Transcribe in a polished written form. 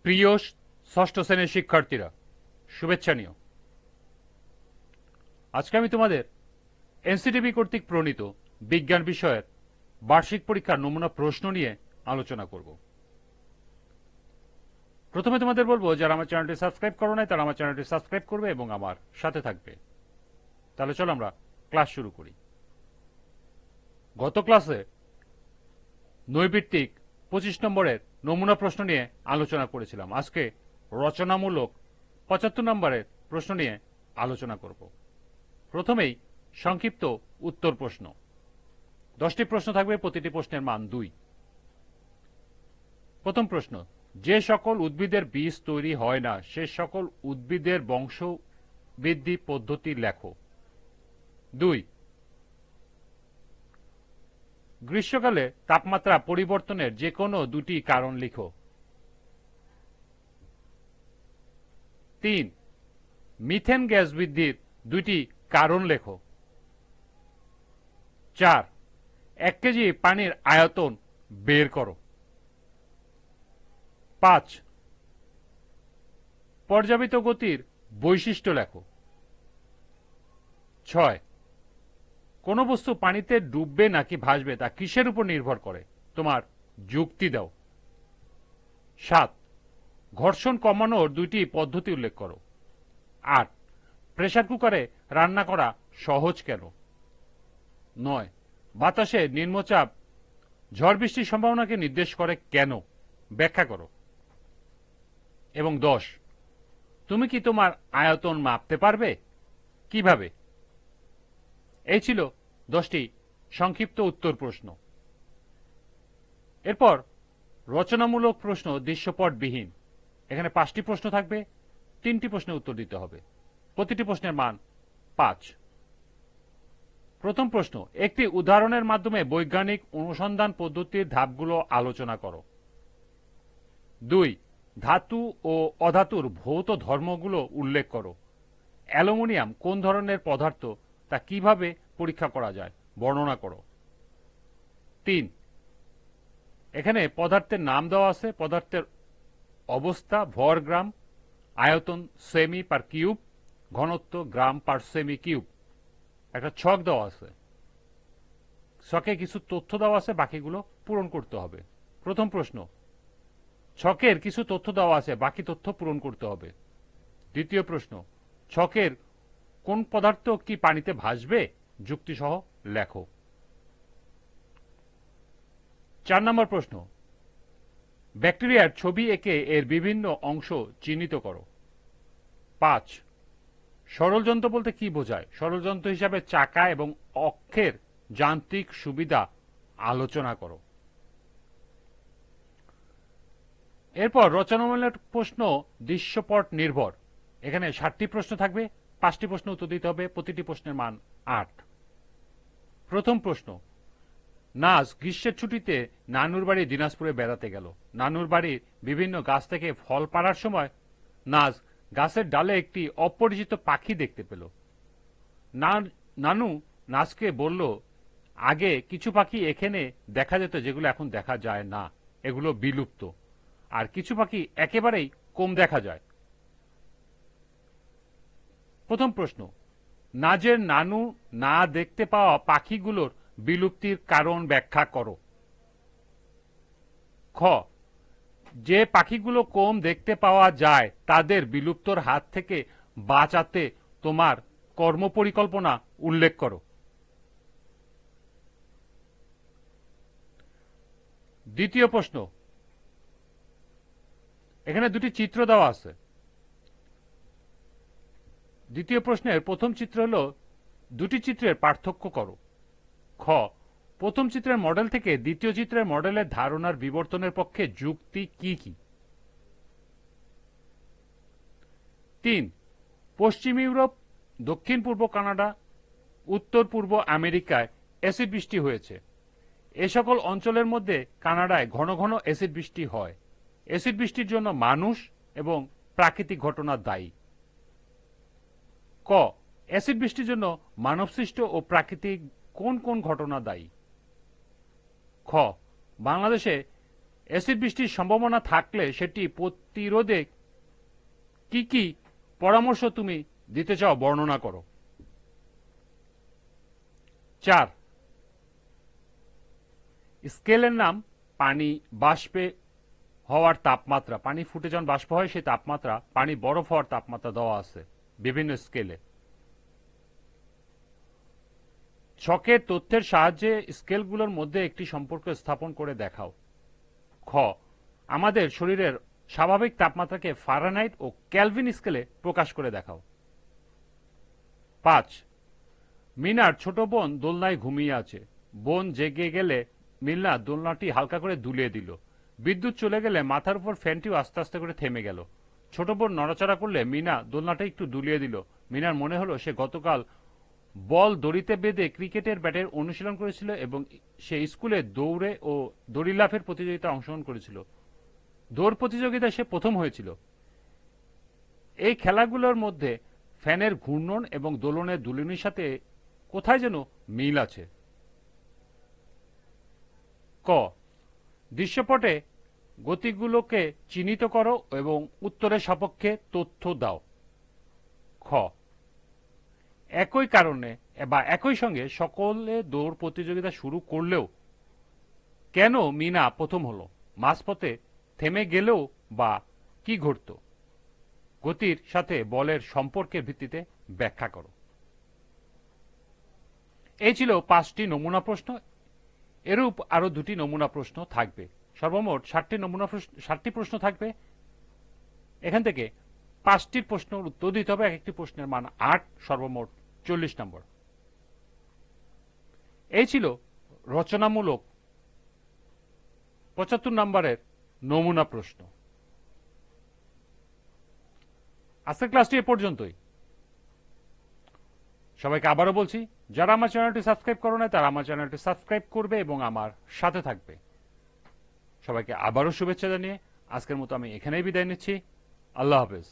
প্রিয় ষষ্ঠ শ্রেণীর শিক্ষার্থীরা, শুভেচ্ছা নিও। আজকে আমি তোমাদের এনসিটিবি কর্তৃক প্রণীত বিজ্ঞান বিষয়ের বার্ষিক পরীক্ষার নমুনা প্রশ্ন নিয়ে আলোচনা করব। প্রথমে তোমাদের বলবো, যারা আমার চ্যানেলটি সাবস্ক্রাইব করো নাই তারা আমার চ্যানেলটি সাবস্ক্রাইব করবে এবং আমার সাথে থাকবে। তাহলে চলো আমরা ক্লাস শুরু করি। গত ক্লাসে নৈর্ব্যক্তিক 25 নম্বরের নমুনা প্রশ্ন নিয়ে আলোচনা করেছিলাম। আজকে রচনামূলক 75 নম্বরের প্রশ্ন নিয়ে আলোচনা করব। প্রথমেই সংক্ষিপ্ত উত্তর প্রশ্ন। 10টি প্রশ্ন থাকবে, প্রতিটি প্রশ্নের মান 2। প্রথম প্রশ্ন, যে সকল উদ্ভিদের বীজ তৈরি হয় না সে সকল উদ্ভিদের বংশবৃদ্ধি পদ্ধতি লেখো। 2, গ্রীষ্মকালে তাপমাত্রা পরিবর্তনের যে কোনো দুটি কারণ লিখো। 3, মিথেন গ্যাস বৃদ্ধির দুটি কারণ লেখো। 4, 1 কেজি পানির আয়তন বের করো। 5, পর্যাবৃত্ত গতির বৈশিষ্ট্য লেখো। 6, কোন বস্তু পানিতে ডুববে নাকি ভাসবে তা কিসের উপর নির্ভর করে, তোমার যুক্তি দাও। 7, ঘর্ষণ কমানোর দুইটি পদ্ধতি উল্লেখ করো। 8, প্রেসার কুকারে রান্না করা সহজ কেন। 9, বাতাসে নিম্নচাপ ঝড় বৃষ্টির সম্ভাবনাকে নির্দেশ করে কেন, ব্যাখ্যা করো। এবং 10, তুমি কি তোমার আয়তন মাপতে পারবে, কিভাবে। এই ছিল 10টি সংক্ষিপ্ত উত্তর প্রশ্ন। এরপর রচনামূলক প্রশ্ন দৃশ্যপটবিহীন। এখানে 5টি প্রশ্ন থাকবে, 3টি প্রশ্নের উত্তর দিতে হবে। প্রতিটি প্রশ্নের মান 5। প্রথম প্রশ্ন, একটি উদাহরণের মাধ্যমে বৈজ্ঞানিক অনুসন্ধান পদ্ধতির ধাপগুলো আলোচনা করো। 2, ধাতু ও অধাতুর ভৌত ধর্মগুলো উল্লেখ করো। অ্যালুমিনিয়াম কোন ধরনের পদার্থ তা কিভাবে পরীক্ষা করা যায় বর্ণনা করো। 3, এখানে পদার্থের নাম দেওয়া আছে, পদার্থের অবস্থা ভর গ্রাম, আয়তন সেমি পার কিউব, ঘনত্ব গ্রাম পার সেমি কিউব। একটা ছক দেওয়া আছে, ছকে কিছু তথ্য দেওয়া আছে, বাকিগুলো পূরণ করতে হবে। প্রথম প্রশ্ন, ছকের কিছু তথ্য দেওয়া আছে, বাকি তথ্য পূরণ করতে হবে। দ্বিতীয় প্রশ্ন, ছকের কোন পদার্থ কি পানিতে ভাসবে, যুক্তিসহ লেখো। 4 নম্বর প্রশ্ন, ব্যাকটেরিয়ার ছবি এঁকে এর বিভিন্ন অংশ চিহ্নিত করো। 5, সরল যন্ত্র বলতে কি বোঝায়, সরল যন্ত্র হিসাবে চাকা এবং অক্ষের যান্ত্রিক সুবিধা আলোচনা করো। এরপর রচনামূলক প্রশ্ন দৃশ্যপট নির্ভর। এখানে 7টি প্রশ্ন থাকবে, 5টি প্রশ্ন উত্তর দিতে হবে, প্রতিটি প্রশ্নের মান 8। প্রথম প্রশ্ন, নাজ গ্রীষ্মের ছুটিতে নানুর বাড়ি দিনাজপুরে বেড়াতে গেল। নানুর বাড়ির বিভিন্ন গাছ থেকে ফল পাড়ার সময় নাজ গাছের ডালে একটি অপরিচিত পাখি দেখতে পেল। নানু নাজকে বলল, আগে কিছু পাখি এখানে দেখা যেত যেগুলো এখন দেখা যায় না, এগুলো বিলুপ্ত, আর কিছু পাখি একেবারেই কম দেখা যায়। প্রথম প্রশ্ন, নাজের নানু না দেখতে পাওয়া পাখিগুলোর বিলুপ্তির কারণ ব্যাখ্যা করো। খ, যে পাখিগুলো কম দেখতে পাওয়া যায় তাদের বিলুপ্তর হাত থেকে বাঁচাতে তোমার কর্মপরিকল্পনা উল্লেখ করো। দ্বিতীয় প্রশ্ন, এখানে দুটি চিত্র দেওয়া আছে। দ্বিতীয় প্রশ্নের প্রথম চিত্র হলো, দুটি চিত্রের পার্থক্য করো। খ, প্রথম চিত্রের মডেল থেকে দ্বিতীয় চিত্রের মডেলের ধারণার বিবর্তনের পক্ষে যুক্তি কি কি। 3, পশ্চিম ইউরোপ, দক্ষিণ পূর্ব কানাডা, উত্তর পূর্ব আমেরিকায় অ্যাসিড বৃষ্টি হয়েছে। এ সকল অঞ্চলের মধ্যে কানাডায় ঘন ঘন অ্যাসিড বৃষ্টি হয়। অ্যাসিড বৃষ্টির জন্য মানুষ এবং প্রাকৃতিক ঘটনা দায়ী। ক, অ্যাসিড বৃষ্টির জন্য মানবসৃষ্ট ও প্রাকৃতিক কোন কোন ঘটনা দায়ী। খ, বাংলাদেশে অ্যাসিড বৃষ্টির সম্ভাবনা থাকলে সেটি প্রতিরোধে কি কি পরামর্শ তুমি দিতে চাও বর্ণনা করো। 4 স্কেলের নাম পানি বাষ্পে হওয়ার তাপমাত্রা, পানি ফুটে যখন বাষ্প হয় সেই তাপমাত্রা, পানি বরফ হওয়ার তাপমাত্রা দেওয়া আছে বিভিন্ন স্কেলে। ছকের তথ্যের সাহায্যে স্কেলগুলোর মধ্যে একটি সম্পর্ক স্থাপন করে দেখাও। খ আমাদের শরীরের স্বাভাবিক তাপমাত্রাকে ফারেনহাইট ও কেলভিন স্কেলে প্রকাশ করে দেখাও। 5 মিনার ছোট বোন দোলনায় ঘুমিয়ে আছে। বোন জেগে গেলে মিনা দোলনাটি হালকা করে দুলিয়ে দিল। বিদ্যুৎ চলে গেলে মাথার উপর ফ্যানটিও আস্তে আস্তে করে থেমে গেল। ছোট বোন নড়াচড়া করলে মিনা দোলনাটা একটু দুলিয়ে দিল। মিনার মনে হলো সে গতকাল বল দড়িতে বেঁধে ক্রিকেটের ব্যাটের অনুশীলন করেছিল এবং সে স্কুলে দৌড়ে ও দড়ি লাফের প্রতিযোগিতায় অংশগ্রহণ করেছিল। দৌড় প্রতিযোগিতায় সে প্রথম হয়েছিল। এই খেলাগুলোর মধ্যে ফ্যানের ঘূর্ণন এবং দোলনের দুলনির সাথে কোথায় যেন মিল আছে। ক দৃশ্যপটে গতিগুলোকে চিহ্নিত করো এবং উত্তরের সপক্ষে তথ্য দাও। খ একই কারণে বা একই সঙ্গে সকলে দৌড় প্রতিযোগিতা শুরু করলেও কেন মিনা প্রথম হলো? মাঝপথে থেমে গেলেও বা কি ঘটত? গতির সাথে বলের সম্পর্কের ভিত্তিতে ব্যাখ্যা করো। এই ছিল 5টি নমুনা প্রশ্ন। এরূপ আরো 2টি নমুনা প্রশ্ন থাকবে। সর্বমোট 60টি প্রশ্ন থাকবে। এখান থেকে 5টির প্রশ্নের উত্তর দিতে হবে। এক একটি প্রশ্নের মান 8, সর্বমোট 40 নম্বর। এই ছিল রচনামূলক 75 নম্বরের নমুনা প্রশ্ন। আজকের ক্লাসটি এ পর্যন্তই। সবাইকে আবারও বলছি, যারা আমার চ্যানেলটি সাবস্ক্রাইব করো না তারা আমার চ্যানেলটি সাবস্ক্রাইব করবে এবং আমার সাথে থাকবে। সবাইকে আবারও শুভেচ্ছা জানিয়ে আজকের মতো আমি এখানেই বিদায় নিচ্ছি। আল্লাহ হাফেজ।